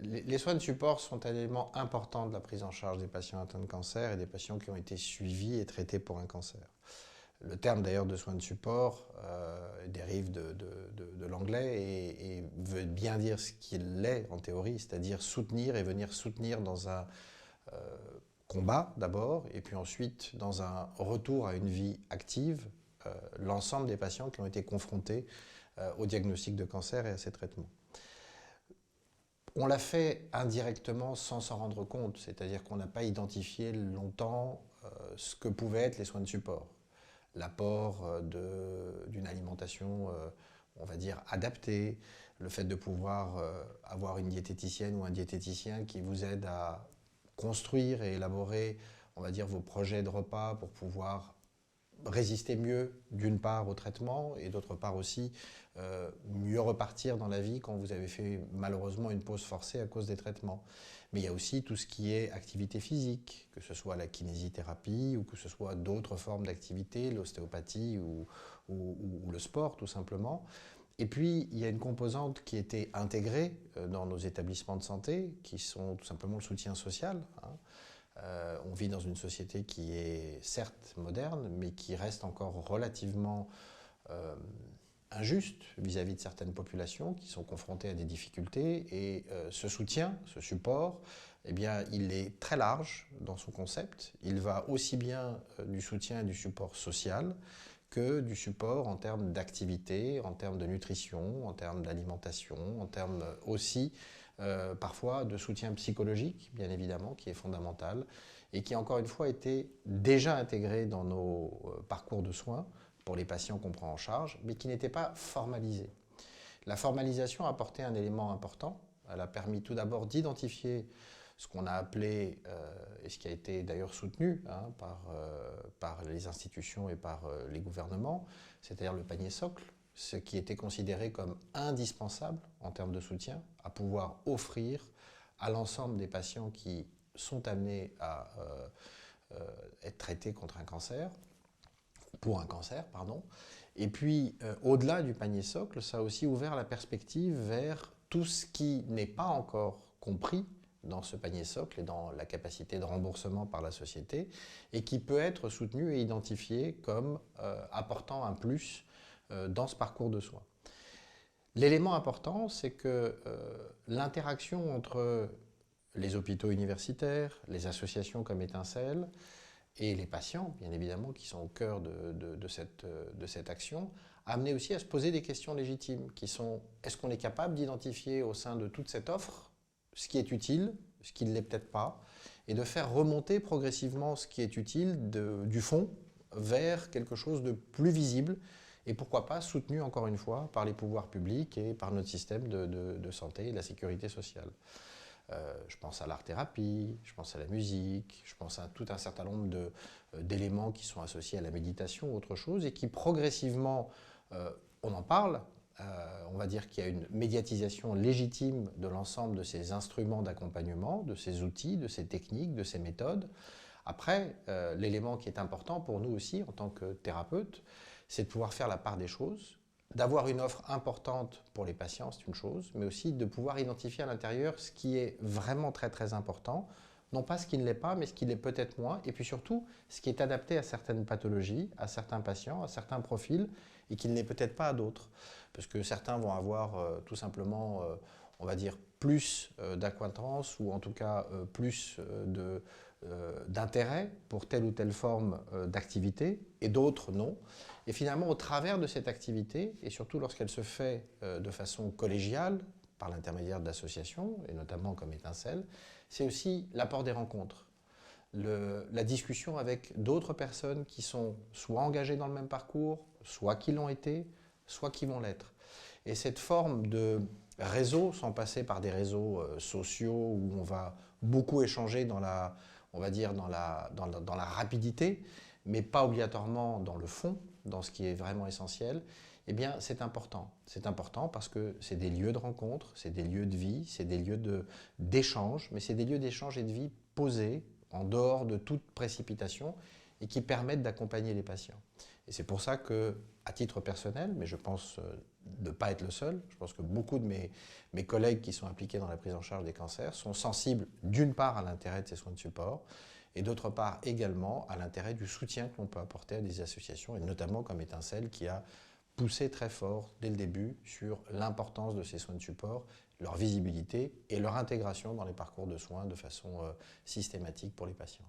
Les soins de support sont un élément important de la prise en charge des patients atteints de cancer et des patients qui ont été suivis et traités pour un cancer. Le terme d'ailleurs de soins de support dérive de l'anglais et veut bien dire ce qu'il est en théorie, c'est-à-dire soutenir et venir soutenir dans un euh, combat d'abord et puis ensuite dans un retour à une vie active l'ensemble des patients qui ont été confrontés au diagnostic de cancer et à ses traitements. On l'a fait indirectement sans s'en rendre compte, c'est-à-dire qu'on n'a pas identifié longtemps ce que pouvaient être les soins de support. L'apport d'une alimentation, on va dire, adaptée, le fait de pouvoir avoir une diététicienne ou un diététicien qui vous aide à construire et élaborer, on va dire, vos projets de repas pour pouvoir résister mieux d'une part au traitement et d'autre part aussi mieux repartir dans la vie quand vous avez fait malheureusement une pause forcée à cause des traitements. Mais il y a aussi tout ce qui est activité physique, que ce soit la kinésithérapie ou que ce soit d'autres formes d'activité, l'ostéopathie ou le sport tout simplement. Et puis, il y a une composante qui était intégrée dans nos établissements de santé, qui sont tout simplement le soutien social. Hein. On vit dans une société qui est certes moderne, mais qui reste encore relativement euh, injuste vis-à-vis de certaines populations qui sont confrontées à des difficultés. Et ce soutien, ce support, eh bien, il est très large dans son concept. Il va aussi bien du soutien et du support social que du support en termes d'activité, en termes de nutrition, en termes d'alimentation, en termes aussi parfois de soutien psychologique, bien évidemment, qui est fondamental et qui, encore une fois, était déjà intégré dans nos parcours de soins pour les patients qu'on prend en charge, mais qui n'était pas formalisé. La formalisation a apporté un élément important. Elle a permis tout d'abord d'identifier ce qu'on a appelé, et ce qui a été d'ailleurs soutenu hein, par les institutions et par les gouvernements, c'est-à-dire le panier socle, ce qui était considéré comme indispensable en termes de soutien, à pouvoir offrir à l'ensemble des patients qui sont amenés à être traités contre un cancer, pour un cancer, pardon. Et puis, au-delà du panier socle, ça a aussi ouvert la perspective vers tout ce qui n'est pas encore compris dans ce panier socle et dans la capacité de remboursement par la société, et qui peut être soutenu et identifié comme apportant un plus dans ce parcours de soins. L'élément important, c'est que l'interaction entre les hôpitaux universitaires, les associations comme Étincelle, et les patients, bien évidemment, qui sont au cœur de cette action, amener aussi à se poser des questions légitimes, qui sont est-ce qu'on est capable d'identifier au sein de toute cette offre ce qui est utile, ce qui ne l'est peut-être pas, et de faire remonter progressivement ce qui est utile du fond vers quelque chose de plus visible, et pourquoi pas soutenu encore une fois par les pouvoirs publics et par notre système de santé et de la sécurité sociale. Je pense à l'art-thérapie, je pense à la musique, je pense à tout un certain nombre d'éléments qui sont associés à la méditation ou autre chose et qui progressivement, on en parle, on va dire qu'il y a une médiatisation légitime de l'ensemble de ces instruments d'accompagnement, de ces outils, de ces techniques, de ces méthodes. Après, l'élément qui est important pour nous aussi en tant que thérapeute, c'est de pouvoir faire la part des choses, d'avoir une offre importante pour les patients, c'est une chose, mais aussi de pouvoir identifier à l'intérieur ce qui est vraiment très très important, non pas ce qui ne l'est pas, mais ce qui l'est peut-être moins, et puis surtout ce qui est adapté à certaines pathologies, à certains patients, à certains profils, et qui ne l'est peut-être pas à d'autres. Parce que certains vont avoir tout simplement, on va dire, plus d'acquaintance, ou en tout cas plus d'intérêt pour telle ou telle forme d'activité, et d'autres non. Et finalement, au travers de cette activité, et surtout lorsqu'elle se fait de façon collégiale, par l'intermédiaire d'associations, et notamment comme Étincelle, c'est aussi l'apport des rencontres. La discussion avec d'autres personnes qui sont soit engagées dans le même parcours, soit qui l'ont été, soit qui vont l'être. Et cette forme de réseau, sans passer par des réseaux sociaux où on va beaucoup échanger dans la, on va dire dans la rapidité, mais pas obligatoirement dans le fond, dans ce qui est vraiment essentiel, eh bien c'est important. C'est important parce que c'est des lieux de rencontre, c'est des lieux de vie, c'est des lieux d'échange, mais c'est des lieux d'échange et de vie posés, en dehors de toute précipitation, et qui permettent d'accompagner les patients. Et c'est pour ça que, à titre personnel, mais je pense de ne pas être le seul. Je pense que beaucoup de mes collègues qui sont impliqués dans la prise en charge des cancers sont sensibles d'une part à l'intérêt de ces soins de support et d'autre part également à l'intérêt du soutien que l'on peut apporter à des associations, et notamment comme Étincelle qui a poussé très fort dès le début sur l'importance de ces soins de support, leur visibilité et leur intégration dans les parcours de soins de façon systématique pour les patients.